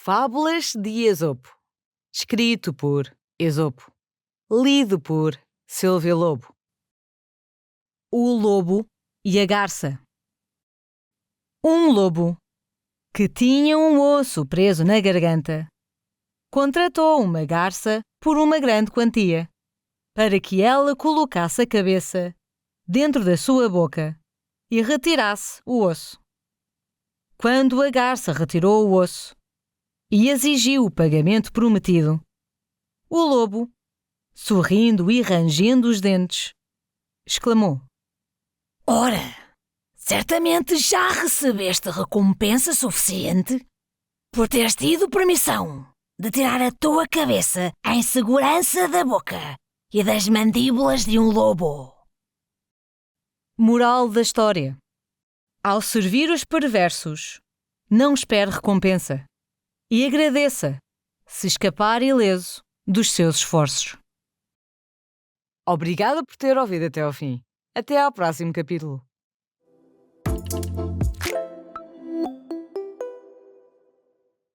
Fábulas de Esopo. Escrito por Esopo. Lido por Silvia Lobo. O lobo e a garça. Um lobo, que tinha um osso preso na garganta, contratou uma garça por uma grande quantia, para que ela colocasse a cabeça dentro da sua boca e retirasse o osso. Quando a garça retirou o osso e exigiu o pagamento prometido, o lobo, sorrindo e rangendo os dentes, exclamou: Ora, certamente já recebeste recompensa suficiente por teres tido permissão de tirar a tua cabeça em segurança da boca e das mandíbulas de um lobo. Moral da história: ao servir os perversos, não espere recompensa e agradeça se escapar ileso dos seus esforços. Obrigada por ter ouvido até ao fim. Até ao próximo capítulo.